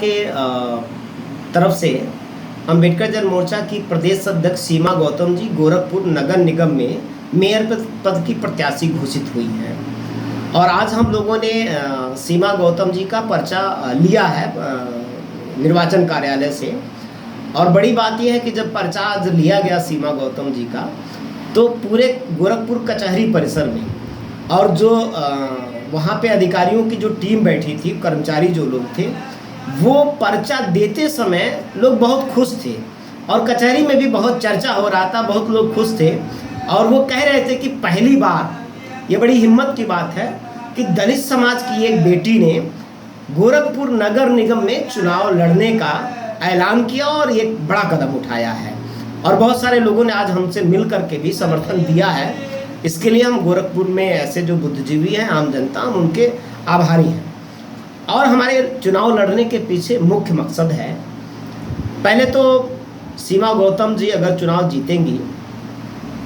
के तरफ से अम्बेडकर जन मोर्चा की प्रदेश अध्यक्ष सीमा गौतम जी गोरखपुर नगर निगम में मेयर पद की प्रत्याशी घोषित हुई हैं। और आज हम लोगों ने सीमा गौतम जी का पर्चा लिया है निर्वाचन कार्यालय से। और बड़ी बात यह है कि जब पर्चा आज लिया गया सीमा गौतम जी का, तो पूरे गोरखपुर कचहरी परिसर में और जो वहाँ पे अधिकारियों की जो टीम बैठी थी, कर्मचारी जो लोग थे, वो पर्चा देते समय लोग बहुत खुश थे और कचहरी में भी बहुत चर्चा हो रहा था, बहुत लोग खुश थे। और वो कह रहे थे कि पहली बार, ये बड़ी हिम्मत की बात है कि दलित समाज की एक बेटी ने गोरखपुर नगर निगम में चुनाव लड़ने का ऐलान किया और एक बड़ा कदम उठाया है। और बहुत सारे लोगों ने आज हमसे मिल करके भी समर्थन दिया है। इसके लिए हम गोरखपुर में ऐसे जो बुद्धिजीवी हैं, आम जनता, हम उनके आभारी हैं। और हमारे चुनाव लड़ने के पीछे मुख्य मकसद है, पहले तो सीमा गौतम जी अगर चुनाव जीतेंगी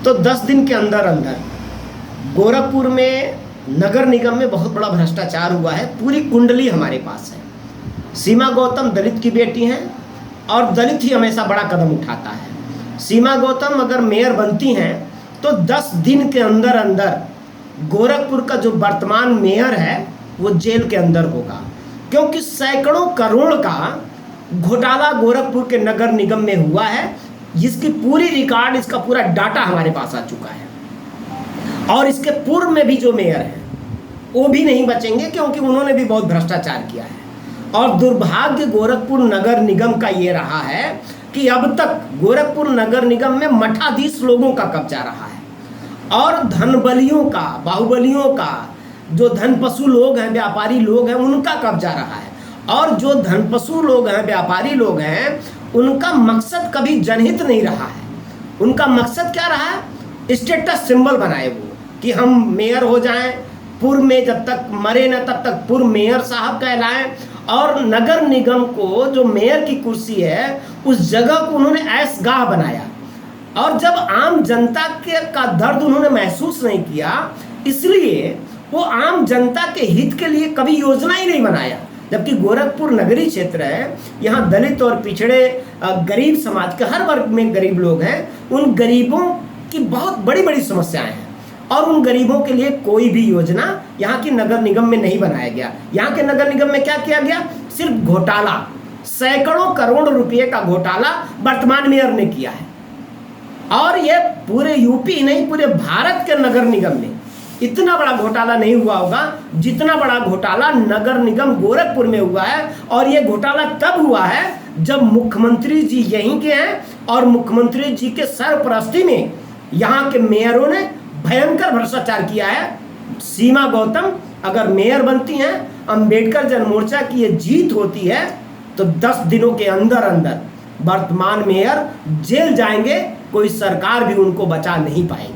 तो 10 दिन के अंदर अंदर गोरखपुर में नगर निगम में बहुत बड़ा भ्रष्टाचार हुआ है। पूरी कुंडली हमारे पास है। सीमा गौतम दलित की बेटी हैं और दलित ही हमेशा बड़ा कदम उठाता है। सीमा गौतम अगर मेयर बनती हैं तो 10 दिन के अंदर अंदर गोरखपुर का जो वर्तमान मेयर है वो जेल के अंदर होगा, क्योंकि सैकड़ों करोड़ का घोटाला गोरखपुर के नगर निगम में हुआ है, जिसकी पूरी रिकॉर्ड, इसका पूरा डाटा हमारे पास आ चुका है। और इसके पूर्व में भी जो मेयर हैं वो भी नहीं बचेंगे, क्योंकि उन्होंने भी बहुत भ्रष्टाचार किया है। और दुर्भाग्य गोरखपुर नगर निगम का ये रहा है कि अब तक गोरखपुर नगर निगम में मठाधीश लोगों का कब्जा रहा है और धनबलियों का, बाहुबलियों का, जो धनपशु लोग हैं, व्यापारी लोग हैं, उनका कब्जा रहा है। और जो धनपशु लोग हैं, व्यापारी लोग हैं, उनका मकसद कभी जनहित नहीं रहा है। उनका मकसद क्या रहा है? स्टेटस सिंबल बनाए वो कि हम मेयर हो जाएं, पूर्व में जब तक मरे न तब तक पूर्व मेयर साहब कहलाएं। और नगर निगम को जो मेयर की कुर्सी है उस जगह को उन्होंने ऐशगाह बनाया। और जब आम जनता का दर्द उन्होंने महसूस नहीं किया, इसलिए वो आम जनता के हित के लिए कभी योजना ही नहीं बनाया। जबकि गोरखपुर नगरीय क्षेत्र है, यहाँ दलित और पिछड़े गरीब समाज के हर वर्ग में गरीब लोग हैं, उन गरीबों की बहुत बड़ी बड़ी समस्याएं हैं और उन गरीबों के लिए कोई भी योजना यहाँ की नगर निगम में नहीं बनाया गया। यहाँ के नगर निगम में क्या किया गया? सिर्फ घोटाला, सैकड़ों करोड़ रुपए का घोटाला वर्तमान मेयर ने किया है। और ये पूरे यूपी नहीं, पूरे भारत के नगर निगम में इतना बड़ा घोटाला नहीं हुआ होगा जितना बड़ा घोटाला नगर निगम गोरखपुर में हुआ है। और ये घोटाला तब हुआ है जब मुख्यमंत्री जी यहीं के हैं और मुख्यमंत्री जी के सरपरस्ती में यहाँ के मेयरों ने भयंकर भ्रष्टाचार किया है। सीमा गौतम अगर मेयर बनती हैं, अम्बेडकर जन मोर्चा की ये जीत होती है, तो 10 दिनों के अंदर अंदर वर्तमान मेयर जेल जाएंगे, कोई सरकार भी उनको बचा नहीं पाएगी।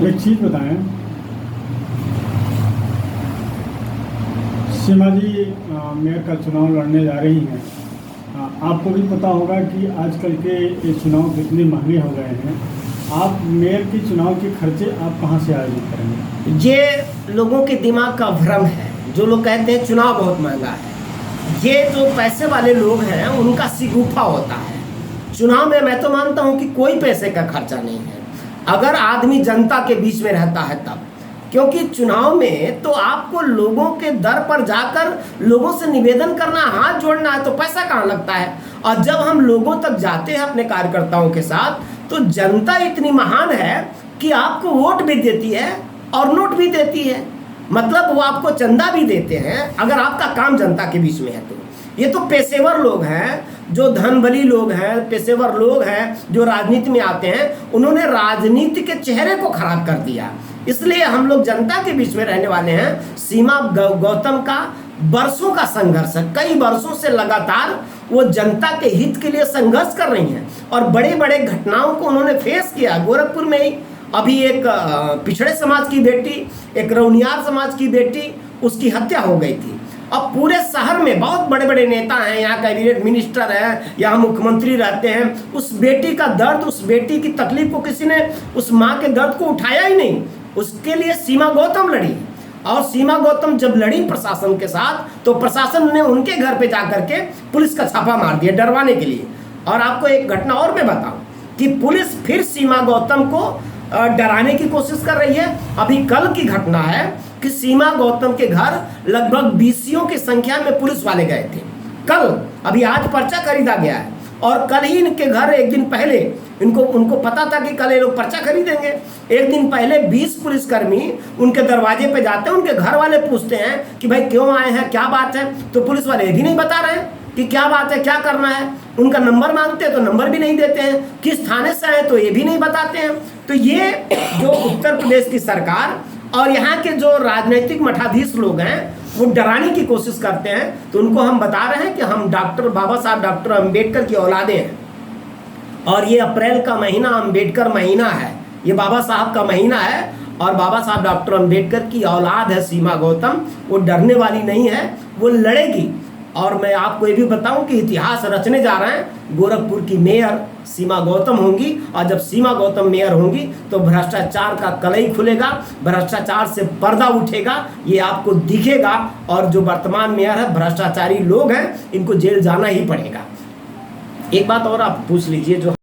एक चीज बताएं, सीमा जी मेयर का चुनाव लड़ने जा रही हैं। आपको भी पता होगा कि आजकल के ये चुनाव कितने महंगे हो गए हैं। आप मेयर के चुनाव के खर्चे आप कहाँ से आयोजित करेंगे? ये लोगों के दिमाग का भ्रम है। जो लोग कहते हैं चुनाव बहुत महंगा है, ये जो पैसे वाले लोग हैं उनका सिगुफा होता है। चुनाव में मैं तो मानता हूँ कि कोई पैसे का खर्चा नहीं है, अगर आदमी जनता के बीच में रहता है तब। क्योंकि चुनाव में तो आपको लोगों के दर पर जाकर लोगों से निवेदन करना, हाथ जोड़ना है, तो पैसा कहाँ लगता है। और जब हम लोगों तक जाते हैं अपने कार्यकर्ताओं के साथ, तो जनता इतनी महान है कि आपको वोट भी देती है और नोट भी देती है। मतलब वो आपको चंदा भी देते हैं अगर आपका काम जनता के बीच में है। तो ये तो पेशेवर लोग हैं, जो धनबली लोग हैं, पेशेवर लोग हैं जो राजनीति में आते हैं, उन्होंने राजनीति के चेहरे को खराब कर दिया। इसलिए हम लोग जनता के बीच में रहने वाले हैं। सीमा गौतम का वर्षों का संघर्ष है, कई वर्षों से लगातार वो जनता के हित के लिए संघर्ष कर रही हैं और बड़े बड़े घटनाओं को उन्होंने फेस किया। गोरखपुर में ही अभी एक पिछड़े समाज की बेटी, एक रौनियार समाज की बेटी, उसकी हत्या हो गई थी। अब पूरे शहर में बहुत बड़े बड़े नेता हैं, यहाँ कैबिनेट मिनिस्टर है, यहाँ मुख्यमंत्री रहते हैं। उस बेटी का दर्द, उस बेटी की तकलीफ को किसी ने, उस माँ के दर्द को उठाया ही नहीं। उसके लिए सीमा गौतम लड़ी और सीमा गौतम जब लड़ी प्रशासन के साथ तो प्रशासन ने उनके घर पे जाकर के पुलिस का छापा मार दिया डरवाने के लिए। और आपको एक घटना और मैं बताऊं कि पुलिस फिर सीमा गौतम को डराने की कोशिश कर रही है। अभी कल की घटना है कि सीमा गौतम के घर लगभग 20 की संख्या में पुलिस वाले गए थे कल। अभी आज पर्चा खरीदा गया है और कल ही इनके घर एक दिन पहले उनको पता था कि कल ये लोग पर्चा खरीदेंगे। एक दिन पहले 20 पुलिसकर्मी उनके दरवाजे पे जाते हैं, उनके घर वाले पूछते हैं कि भाई क्यों आए हैं, क्या बात है, तो पुलिस वाले ये भी नहीं बता रहे हैं कि क्या बात है, क्या करना है। उनका नंबर मांगते हैं तो नंबर भी नहीं देते हैं, किस थाने से आए तो ये भी नहीं बताते हैं। तो ये जो उत्तर प्रदेश की सरकार और यहाँ के जो राजनीतिक मठाधीश लोग हैं वो डराने की कोशिश करते हैं। तो उनको हम बता रहे हैं कि हम बाबा साहब डॉक्टर अम्बेडकर की औलादे हैं और ये अप्रैल का महीना अम्बेडकर महीना है, ये बाबा साहब का महीना है और बाबा साहब डॉक्टर अम्बेडकर की औलाद है सीमा गौतम। वो डरने वाली नहीं है, वो लड़ेगी। और मैं आपको ये भी बताऊं कि इतिहास रचने जा रहे हैं। गोरखपुर की मेयर सीमा गौतम होंगी और जब सीमा गौतम मेयर होंगी तो भ्रष्टाचार का कलई खुलेगा, भ्रष्टाचार से पर्दा उठेगा, ये आपको दिखेगा। और जो वर्तमान मेयर है भ्रष्टाचारी लोग हैं, इनको जेल जाना ही पड़ेगा। एक बात और आप पूछ लीजिए जो